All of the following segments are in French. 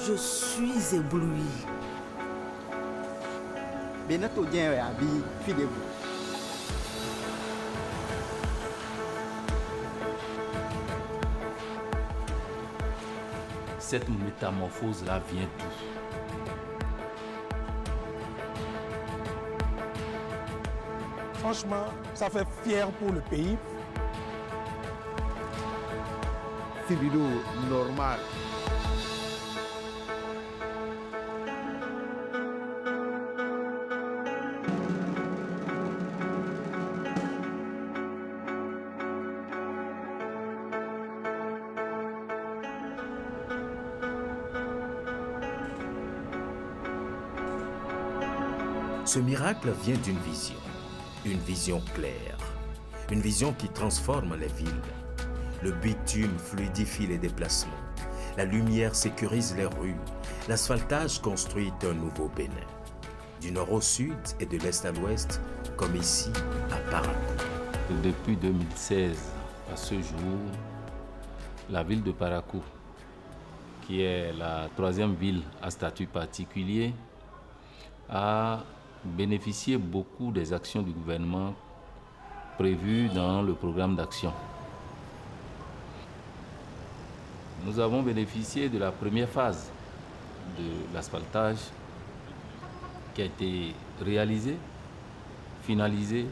Je suis ébloui. Benato Dien Abi, fidez-vous. Cette métamorphose-là vient d'où? Franchement, ça fait fier pour le pays. C'est vidéo normal. Ce miracle vient d'une vision claire, une vision qui transforme les villes. Le bitume fluidifie les déplacements, la lumière sécurise les rues, l'asphaltage construit un nouveau Bénin. Du nord au sud et de l'est à l'ouest, comme ici à Parakou. Depuis 2016 à ce jour, la ville de Parakou, qui est la troisième ville à statut particulier, a bénéficié beaucoup des actions du gouvernement prévues dans le programme d'action. Nous avons bénéficié de la première phase de l'asphaltage qui a été réalisée, finalisée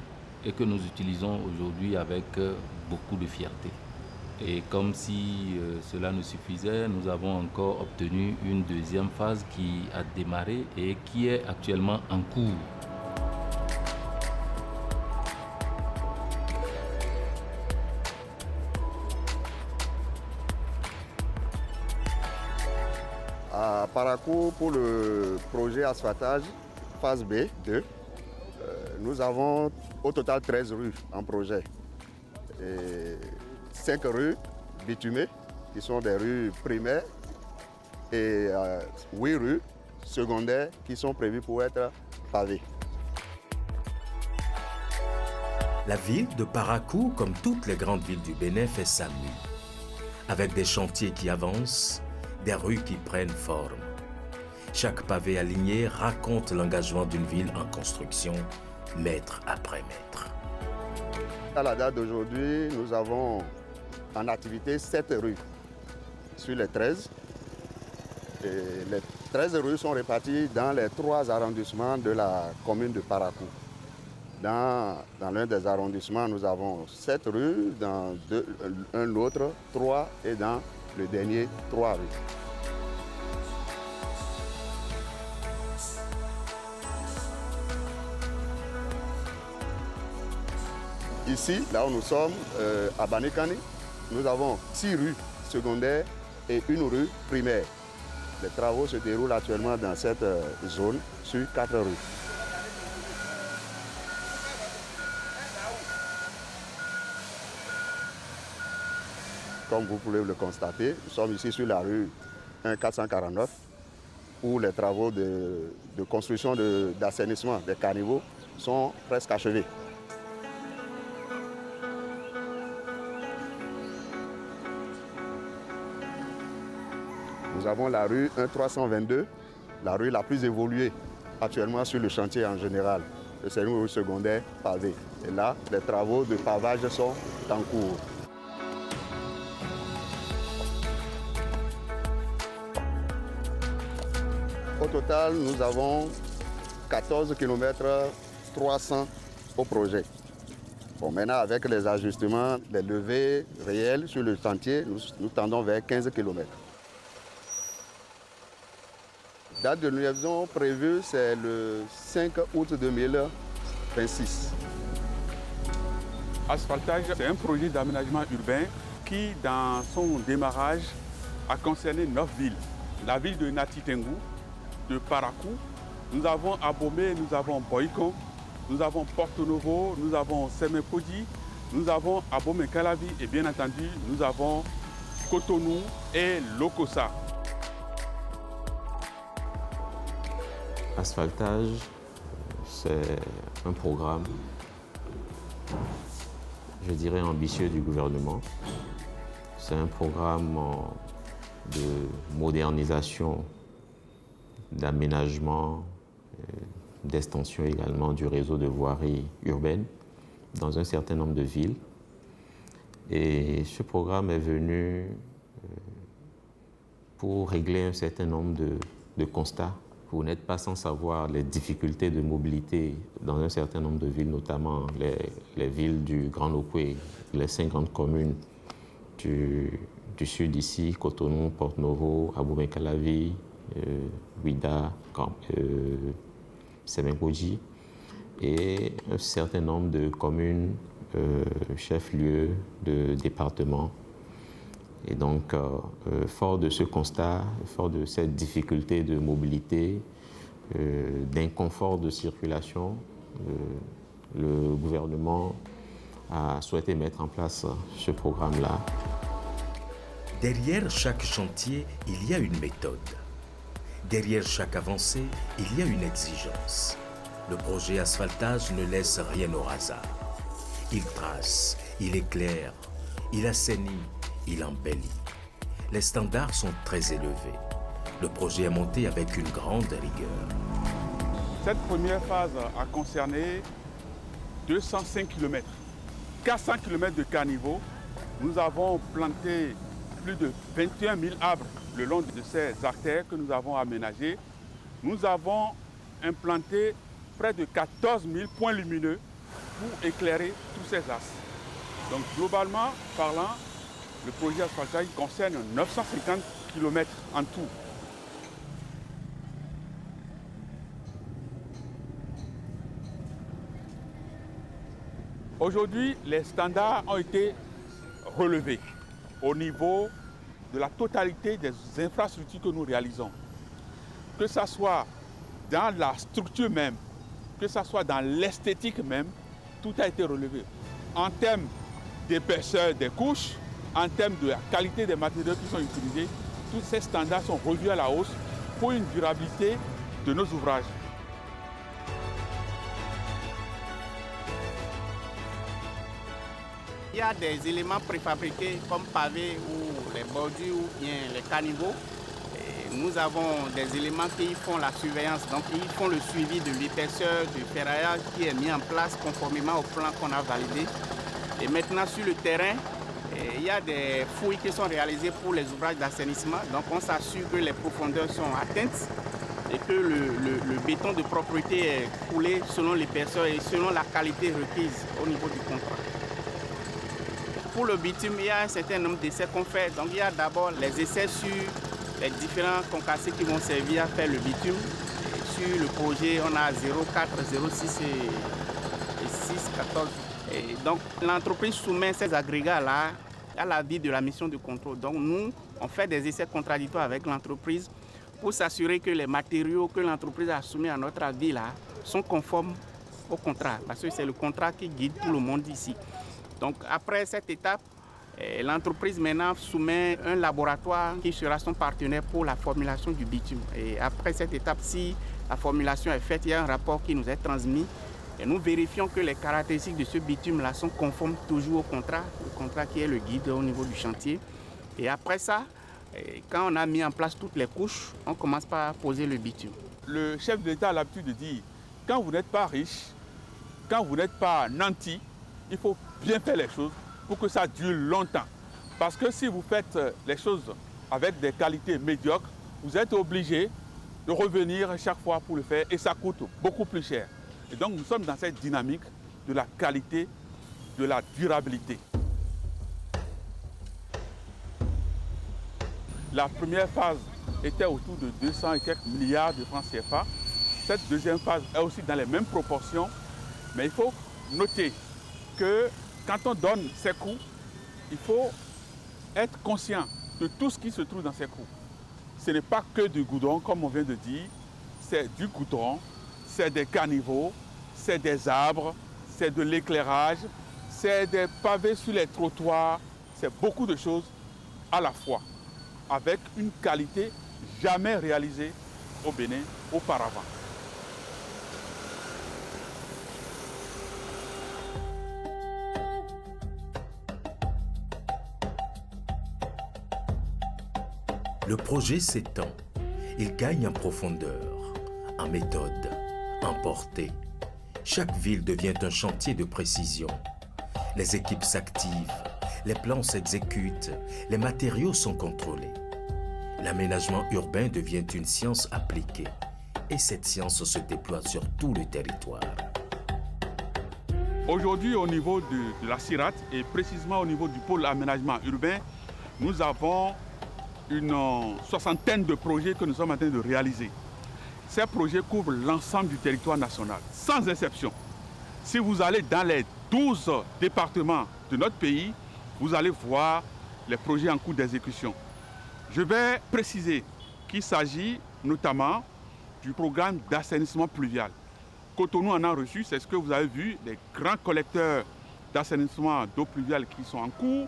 et que nous utilisons aujourd'hui avec beaucoup de fierté. Et comme si cela ne suffisait, nous avons encore obtenu une deuxième phase qui a démarré et qui est actuellement en cours. À Parakou, pour le projet asphaltage phase B 2, nous avons au total 13 rues en projet. Et 5 rues bitumées, qui sont des rues primaires, et 8 rues secondaires qui sont prévues pour être pavées. La ville de Parakou, comme toutes les grandes villes du Bénin, fait sa mue. Avec des chantiers qui avancent, des rues qui prennent forme. Chaque pavé aligné raconte l'engagement d'une ville en construction, mètre après mètre. À la date d'aujourd'hui, nous avons en activité 7 rues sur les 13. Et les 13 rues sont réparties dans les 3 arrondissements de la commune de Parakou. Dans l'un des arrondissements, nous avons 7 rues, dans un autre 3 et dans le dernier 3 rues. Ici, là où nous sommes, à Banikani, nous avons 6 rues secondaires et 1 rue primaire. Les travaux se déroulent actuellement dans cette zone sur 4 rues. Comme vous pouvez le constater, nous sommes ici sur la rue 1449 où les travaux de construction d'assainissement des caniveaux sont presque achevés. Nous avons la rue 1322, la rue la plus évoluée actuellement sur le chantier en général. C'est une rue secondaire pavée. Et là, les travaux de pavage sont en cours. Au total, nous avons 14 km 300 au projet. Bon, maintenant, avec les ajustements, les levées réelles sur le chantier, nous tendons vers 15 km. La date de livraison prévue, c'est le 5 août 2026. Asphaltage, c'est un projet d'aménagement urbain qui, dans son démarrage, a concerné 9 villes. La ville de Nati Tengou, de Parakou, nous avons Abomey, nous avons Boycon, nous avons Porto Novo, nous avons Semepodi, nous avons Abomey-Calavi et bien entendu, nous avons Cotonou et Lokossa. Asphaltage, c'est un programme, je dirais, ambitieux du gouvernement. C'est un programme de modernisation d'aménagement, d'extension également du réseau de voirie urbaine dans un certain nombre de villes. Et ce programme est venu pour régler un certain nombre de constats. Vous n'êtes pas sans savoir les difficultés de mobilité dans un certain nombre de villes, notamment les villes du Grand Lopoué, les 50 communes du sud ici, Cotonou, Porto-Novo, Abomey-Calavi, Ouidah, Semenkoji, et un certain nombre de communes, chefs-lieux de départements. Et donc, fort de ce constat, fort de cette difficulté de mobilité, d'inconfort de circulation, le gouvernement a souhaité mettre en place ce programme-là. Derrière chaque chantier, il y a une méthode. Derrière chaque avancée, il y a une exigence. Le projet asphaltage ne laisse rien au hasard. Il trace, il éclaire, il assainit, il embellit. Les standards sont très élevés. Le projet est monté avec une grande rigueur. Cette première phase a concerné 205 km. 400 km de caniveau. Nous avons planté plus de 21 000 arbres le long de ces artères que nous avons aménagées. Nous avons implanté près de 14 000 points lumineux pour éclairer tous ces axes. Donc globalement parlant, le projet asphaltage concerne 950 km en tout. Aujourd'hui, les standards ont été relevés au niveau de la totalité des infrastructures que nous réalisons. Que ce soit dans la structure même, que ce soit dans l'esthétique même, tout a été relevé. En termes d'épaisseur des couches, en termes de la qualité des matériaux qui sont utilisés, tous ces standards sont revus à la hausse pour une durabilité de nos ouvrages. Il y a des éléments préfabriqués comme pavés ou les bordures ou bien les caniveaux. Et nous avons des éléments qui font la surveillance, donc ils font le suivi de l'épaisseur du ferraillage qui est mis en place conformément au plan qu'on a validé. Et maintenant sur le terrain, il y a des fouilles qui sont réalisées pour les ouvrages d'assainissement. Donc on s'assure que les profondeurs sont atteintes et que le béton de propreté est coulé selon l'épaisseur et selon la qualité requise au niveau du contrat. Pour le bitume, il y a un certain nombre d'essais qu'on fait. Donc il y a d'abord les essais sur les différents concassés qui vont servir à faire le bitume. Et sur le projet, on a 0,4, 0,6 et 6, 14. Et donc l'entreprise soumet ces agrégats-là à l'avis de la mission de contrôle. Donc nous, on fait des essais contradictoires avec l'entreprise pour s'assurer que les matériaux que l'entreprise a soumis à notre avis là sont conformes au contrat. Parce que c'est le contrat qui guide tout le monde ici. Donc après cette étape, l'entreprise maintenant soumet un laboratoire qui sera son partenaire pour la formulation du bitume. Et après cette étape, si la formulation est faite, il y a un rapport qui nous est transmis. Et nous vérifions que les caractéristiques de ce bitume-là sont conformes toujours au contrat, le contrat qui est le guide au niveau du chantier. Et après ça, quand on a mis en place toutes les couches, on commence par poser le bitume. Le chef de l'État a l'habitude de dire, quand vous n'êtes pas riche, quand vous n'êtes pas nanti, il faut bien faire les choses pour que ça dure longtemps. Parce que si vous faites les choses avec des qualités médiocres, vous êtes obligé de revenir chaque fois pour le faire et ça coûte beaucoup plus cher. Et donc nous sommes dans cette dynamique de la qualité, de la durabilité. La première phase était autour de 200 et quelques milliards de francs CFA. Cette deuxième phase est aussi dans les mêmes proportions, mais il faut noter que quand on donne ces coûts, il faut être conscient de tout ce qui se trouve dans ces coûts. Ce n'est pas que du goudron, comme on vient de dire, c'est du goudron, c'est des caniveaux, c'est des arbres, c'est de l'éclairage, c'est des pavés sur les trottoirs, c'est beaucoup de choses à la fois, avec une qualité jamais réalisée au Bénin auparavant. Le projet s'étend. Il gagne en profondeur, en méthode, en portée. Chaque ville devient un chantier de précision. Les équipes s'activent, les plans s'exécutent, les matériaux sont contrôlés. L'aménagement urbain devient une science appliquée et cette science se déploie sur tout le territoire. Aujourd'hui, au niveau de la CIRAT et précisément au niveau du pôle aménagement urbain, nous avons une soixantaine de projets que nous sommes en train de réaliser. Ces projets couvrent l'ensemble du territoire national, sans exception. Si vous allez dans les 12 départements de notre pays, vous allez voir les projets en cours d'exécution. Je vais préciser qu'il s'agit notamment du programme d'assainissement pluvial. Cotonou en a reçu, c'est ce que vous avez vu, les grands collecteurs d'assainissement d'eau pluviale qui sont en cours.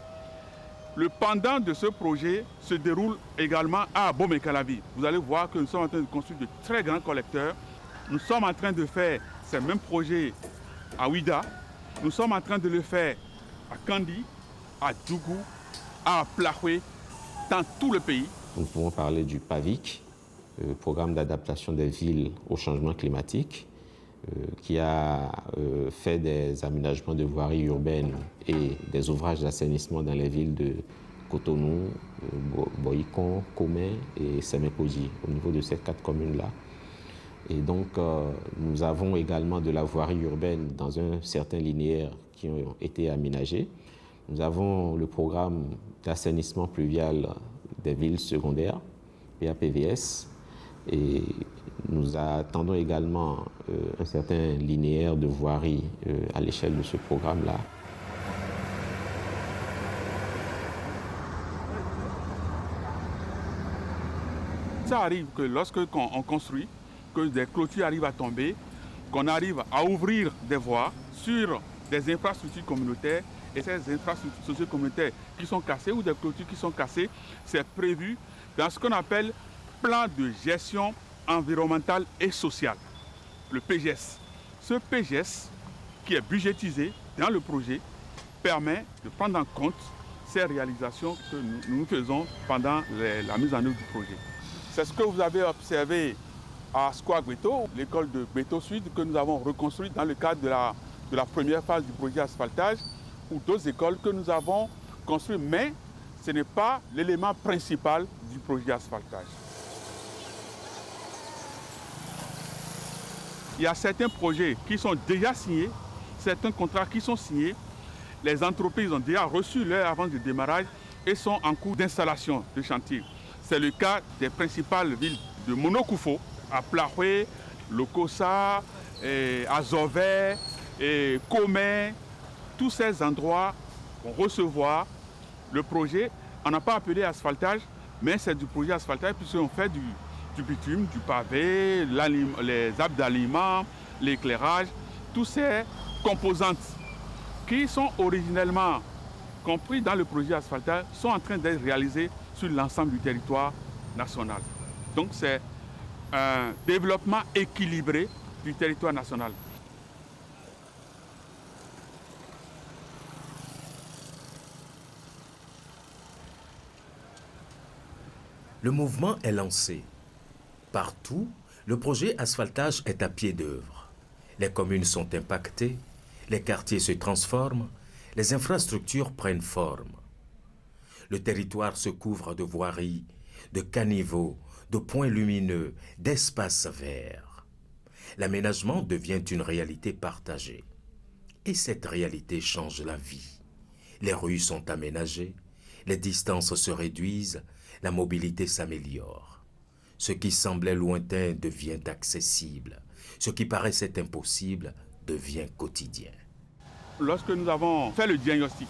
Le pendant de ce projet se déroule également à Abomey-Calavi. Vous allez voir que nous sommes en train de construire de très grands collecteurs. Nous sommes en train de faire ces mêmes projets à Ouida. Nous sommes en train de le faire à Kandi, à Djougou, à Plahoué, dans tout le pays. Nous pouvons parler du PAVIC, programme d'adaptation des villes au changement climatique, qui a fait des aménagements de voiries urbaines et des ouvrages d'assainissement dans les villes de Cotonou, Boïkon, Komé et Séméposi, au niveau de ces 4 communes-là. Et donc, nous avons également de la voirie urbaine dans un certain linéaire qui ont été aménagés. Nous avons le programme d'assainissement pluvial des villes secondaires, PAPVS, et nous attendons également un certain linéaire de voirie à l'échelle de ce programme-là. Ça arrive que lorsque on construit, que des clôtures arrivent à tomber, qu'on arrive à ouvrir des voies sur des infrastructures communautaires, et ces infrastructures socio-communautaires qui sont cassées ou des clôtures qui sont cassées, c'est prévu dans ce qu'on appelle plan de gestion environnementale et sociale, le PGS. Ce PGS, qui est budgétisé dans le projet, permet de prendre en compte ces réalisations que nous faisons pendant la mise en œuvre du projet. C'est ce que vous avez observé à Square Gbeto, l'école de Gbeto Sud, que nous avons reconstruite dans le cadre de la première phase du projet asphaltage, ou d'autres écoles que nous avons construites, mais ce n'est pas l'élément principal du projet asphaltage. Il y a certains projets qui sont déjà signés, certains contrats qui sont signés. Les entreprises ont déjà reçu leur avance de démarrage et sont en cours d'installation de chantier. C'est le cas des principales villes de Monokoufo, à Plahoué, Lokossa, Azové, Komé. Tous ces endroits vont recevoir le projet. On n'a pas appelé asphaltage, mais c'est du projet asphaltage puisqu'on fait du bitume, du pavé, les arbres d'aliments, l'éclairage, toutes ces composantes qui sont originellement compris dans le projet asphaltage sont en train d'être réalisées sur l'ensemble du territoire national. Donc c'est un développement équilibré du territoire national. Le mouvement est lancé. Partout, le projet asphaltage est à pied d'œuvre. Les communes sont impactées, les quartiers se transforment, les infrastructures prennent forme. Le territoire se couvre de voiries, de caniveaux, de points lumineux, d'espaces verts. L'aménagement devient une réalité partagée. Et cette réalité change la vie. Les rues sont aménagées, les distances se réduisent, la mobilité s'améliore. Ce qui semblait lointain devient accessible. Ce qui paraissait impossible devient quotidien. Lorsque nous avons fait le diagnostic,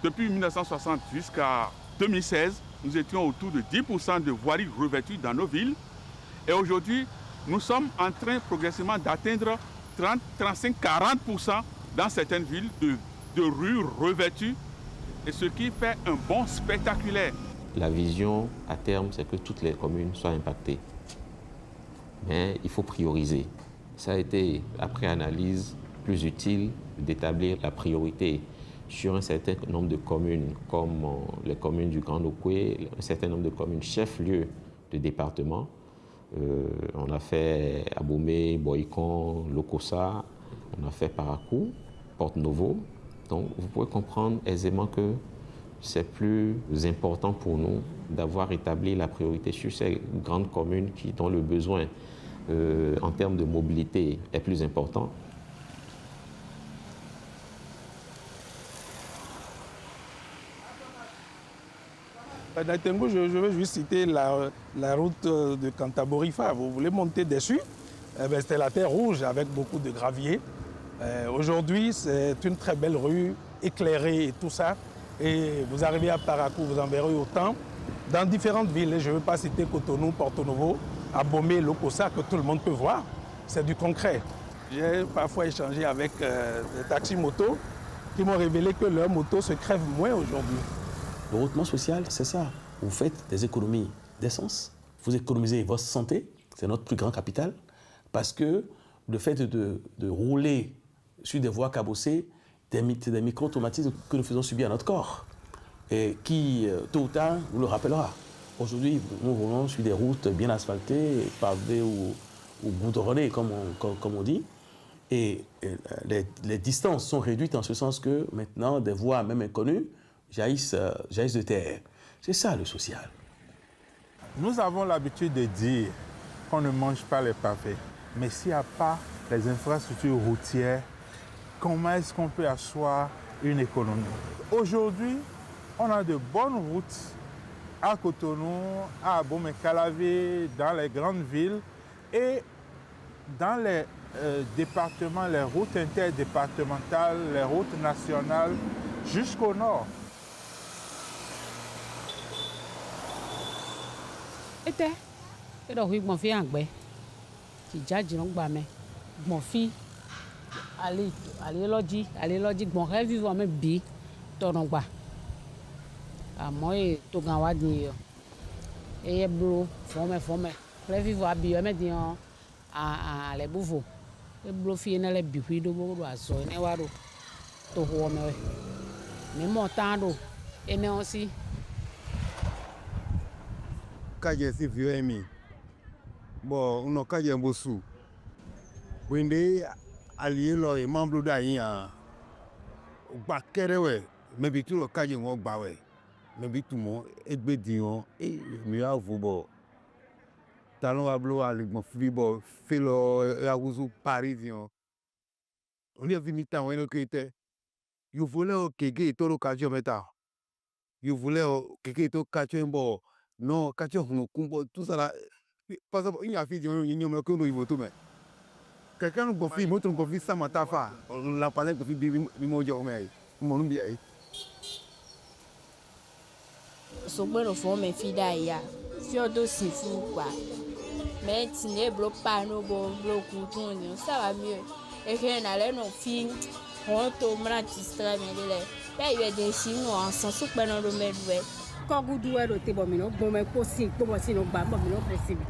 depuis 1960 jusqu'à 2016, nous étions autour de 10% de voiries revêtues dans nos villes. Et aujourd'hui, nous sommes en train progressivement d'atteindre 30, 35, 40% dans certaines villes de rues revêtues. Et ce qui fait un bond spectaculaire. La vision à terme, c'est que toutes les communes soient impactées. Mais il faut prioriser. Ça a été, après analyse, plus utile d'établir la priorité sur un certain nombre de communes, comme les communes du Grand Okoué, un certain nombre de communes chefs-lieux de département, On a fait Abomey, Boycon, Lokossa, on a fait Parakou, Porto-Novo. Donc vous pouvez comprendre aisément que c'est plus important pour nous d'avoir établi la priorité sur ces grandes communes dont le besoin en termes de mobilité est plus important. Dans Tengu, je vais juste citer la route de Cantaborifa. Vous voulez monter dessus, c'était la terre rouge avec beaucoup de gravier. Aujourd'hui, c'est une très belle rue, éclairée et tout ça. Et vous arrivez à Parakou, vous en verrez autant. Dans différentes villes, je ne veux pas citer Cotonou, Porto-Novo, Abomey, Lokossa, que tout le monde peut voir. C'est du concret. J'ai parfois échangé avec des taxis-motos qui m'ont révélé que leurs motos se crèvent moins aujourd'hui. Le routement social, c'est ça. Vous faites des économies d'essence, vous économisez votre santé, c'est notre plus grand capital, parce que le fait de rouler sur des voies cabossées, des micro-traumatismes que nous faisons subir à notre corps, et qui, tôt ou tard, nous le rappellera. Aujourd'hui, nous roulons sur des routes bien asphaltées, pavées ou goudronnées, comme on dit, et les distances sont réduites en ce sens que maintenant, des voies même inconnues jaillissent de terre. C'est ça le social. Nous avons l'habitude de dire qu'on ne mange pas les pavés. Mais s'il n'y a pas les infrastructures routières, comment est-ce qu'on peut asseoir une économie? Aujourd'hui, on a de bonnes routes à Cotonou, à Abomey-Calavi, dans les grandes villes et dans les départements, les routes interdépartementales, les routes nationales jusqu'au nord. Ete, edo hui gbonfi angbe. Ti jaji no gba me. Gbonfi ale loji gbon re vivre me bi to no gba. Amo e to gan wa din yo. E blo fome. Re vivre abi yo me din a le buvo. E blo fi na le bi hui do bo do aso ne wa do. To ho me we. Me mo tan do. E ne osi. Kaje si vieux mi bon uno kaje mbosu wende alié lo e mamblo da yin gba kerewe me bi tu lo kaje won gba we me bi tu mo egbe dion e mi a vobo talon wa blo ali gbon fi bo fe lo awuzu parisien on est venu tan weno kete you voulez o kege to lo kaje meta you voulez o kege to kaje mbo non, quand tu as tout ça là, par exemple, il y a fait du mais quelqu'un nous confie, moi tu nous confie ça ma tafa, la panel confie bimo mais mon bien. So bueno forme fida ya, fiodo sifu quoi. Mais tu n'es bloqué pas no bon bloqué ça va mieux. Et que n'allait non fin, on tombe là distra mais là, il y a des signes en sens où ben on le met ouais. Quand vous doit roter bon mais non bon mais possible bon si non ba bon mais non possible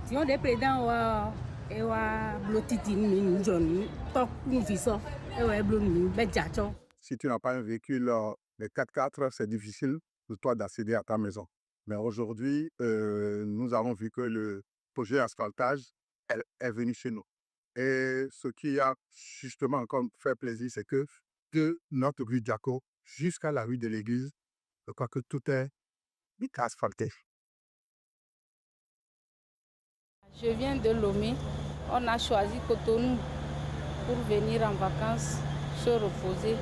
si on est président et wa blotiti ni joni tok nous viso et wa blo ni be jacho. Si tu n'as pas un véhicule les 4x4 c'est difficile pour toi d'accéder à ta maison. Mais aujourd'hui nous avons vu que le projet asphaltage est venu chez nous. Et ce qui a justement encore fait plaisir c'est que de notre rue Diaco jusqu'à la rue de l'église, je crois que tout est asphalté. Je viens de Lomé. On a choisi Cotonou pour venir en vacances, se reposer.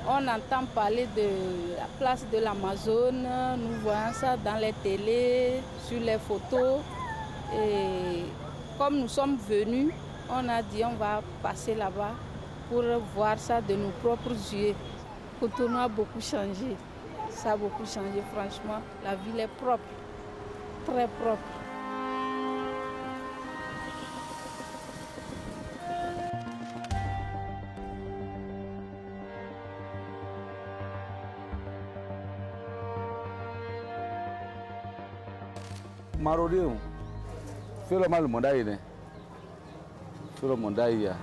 On entend parler de la place de l'Amazone. Nous voyons ça dans les télés, sur les photos. Et comme nous sommes venus, on a dit on va passer là-bas pour voir ça de nos propres yeux. Cotonou a beaucoup changé. Ça a beaucoup changé, franchement. La ville est propre, très propre. Marodéo, fais le mal mondaïne. Fais le mondaïa.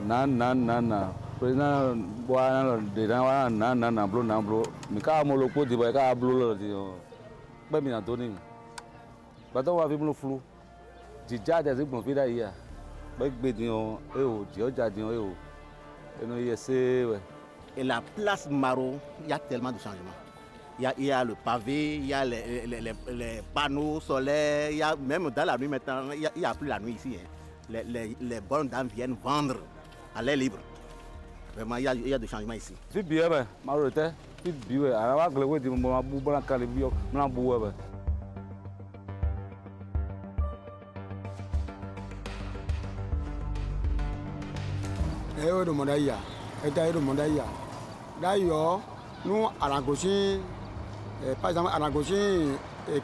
Nan. Président boana de na blo mi ka mo lo ko di ba ka blo lo di o ba mi na to ni ba to wa fi mo flu Déjà des bon vida hier. Et la place Maro, il y a tellement de changements. Il y a le pavé, il y a les panneaux solaires, il y a, même dans la nuit maintenant, il n'y a plus la nuit ici. Hein. Les bonnes dames viennent vendre à l'air libre. Vraiment, il y a des changements ici. D'ailleurs, nous, à la gauche, par exemple, à la gauche,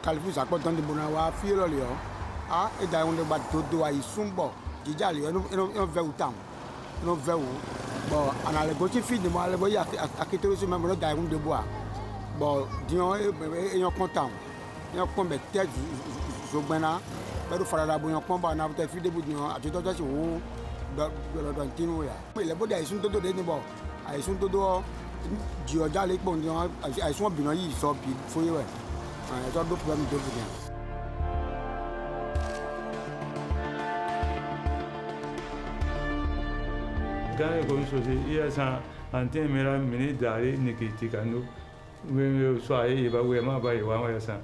Califou, ça peut donner des bonheurs, filo, ah, et d'ailleurs, on débat tout, ils sont bons. Déjà, ils ont fait autant. Ils ont fait où? Bon, à la gauche, fille de moi, il y a quitté aussi même le d'ailleurs de bois. Bon, disons, ils sont contents. Ils ont combien de têtes, je vais là, mais il faut la bonne combat, on a peut-être fait des bouts, à tout à l'heure, dans Tino. Les beaux, ils sont tous des bons. Ils sont tous du regard, les bons, ils sont bien, ils sont bien, il faut y aller. Ils ont d'autres problèmes de bien. Quand il y a ça, en termes de minutes d'aller, Nikitikano, mais soyez, il va vraiment pas y avoir ça.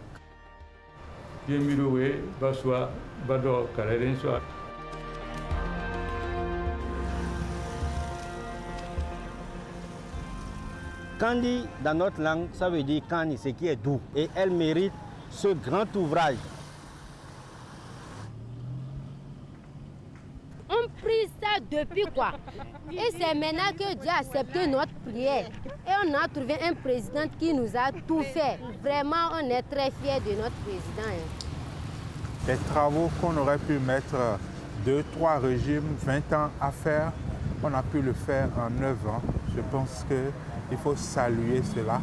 Bien mieux, Baswa, Bado, Karen, soit. Kandi, dans notre langue, ça veut dire Kandi, ce qui est doux. Et elle mérite ce grand ouvrage. On prie ça depuis quoi? Et c'est maintenant que Dieu a accepté notre prière. Et on a trouvé un président qui nous a tout fait. Vraiment, on est très fiers de notre président. Des travaux qu'on aurait pu mettre 2-3 régimes, 20 ans à faire, on a pu le faire en 9 ans. Je pense qu'il faut saluer cela.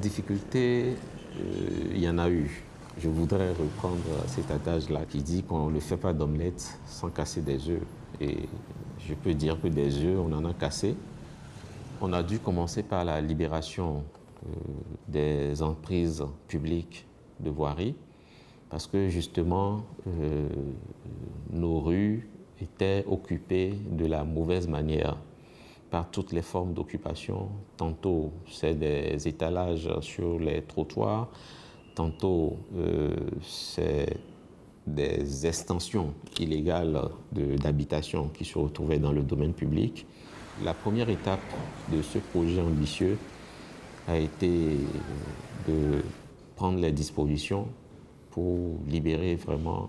Difficultés, il y en a eu. Je voudrais reprendre cet adage-là qui dit qu'on ne fait pas d'omelette sans casser des œufs. Et je peux dire que des œufs, on en a cassé. On a dû commencer par la libération des emprises publiques de voirie, parce que justement, nos rues étaient occupées de la mauvaise manière par toutes les formes d'occupation. Tantôt, c'est des étalages sur les trottoirs, tantôt, c'est des extensions illégales d'habitation qui se retrouvaient dans le domaine public. La première étape de ce projet ambitieux a été de prendre les dispositions pour libérer vraiment,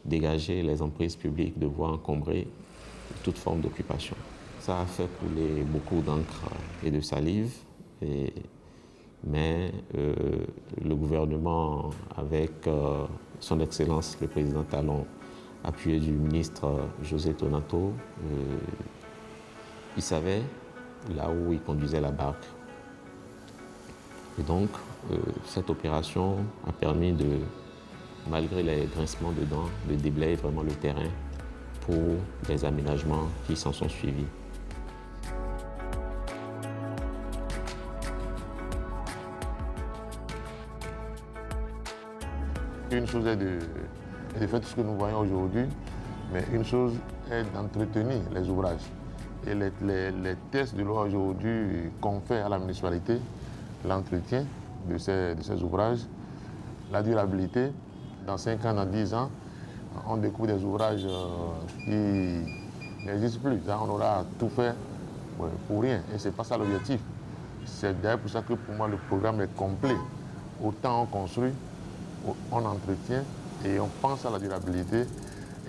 dégager les emprises publiques de voies encombrées de toute forme d'occupation. Ça a fait couler beaucoup d'encre et de salive, mais le gouvernement, avec son Excellence le Président Talon, appuyé du ministre José Tonato, il savait là où il conduisait la barque. Et donc, cette opération a permis de, malgré les grincements de dents, de déblayer vraiment le terrain pour les aménagements qui s'en sont suivis. Une chose est de faire tout ce que nous voyons aujourd'hui, mais une chose est d'entretenir les ouvrages. Et les tests de loi aujourd'hui confèrent à la municipalité l'entretien de ces ouvrages, la durabilité. Dans 5 ans, dans 10 ans, on découvre des ouvrages qui n'existent plus. Là, on aura tout fait pour rien. Et ce n'est pas ça l'objectif. C'est d'ailleurs pour ça que pour moi, le programme est complet. Autant on construit, on entretient et on pense à la durabilité.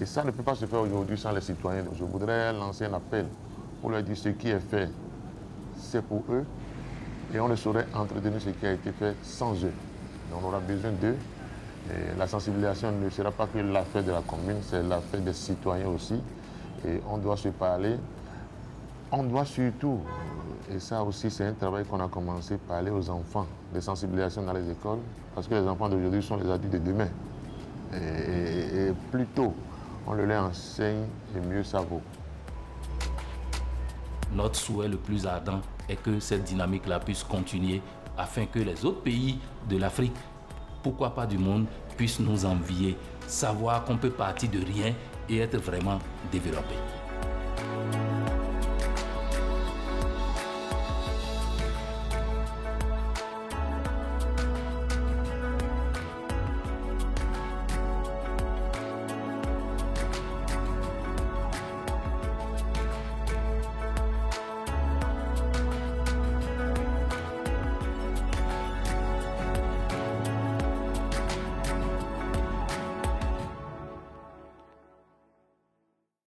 Et ça ne peut pas se faire aujourd'hui sans les citoyens. Donc, je voudrais lancer un appel pour leur dire ce qui est fait, c'est pour eux. Et on ne saurait entretenir ce qui a été fait sans eux. Donc, on aura besoin d'eux. Et la sensibilisation ne sera pas que l'affaire de la commune, c'est l'affaire des citoyens aussi. Et on doit se parler. On doit surtout, et ça aussi c'est un travail qu'on a commencé, parler aux enfants, de sensibilisation dans les écoles, parce que les enfants d'aujourd'hui sont les adultes de demain. Et plus tôt on le leur enseigne, et mieux ça vaut. Notre souhait le plus ardent est que cette dynamique-là puisse continuer afin que les autres pays de l'Afrique, pourquoi pas du monde, puissent nous envier, savoir qu'on peut partir de rien et être vraiment développé.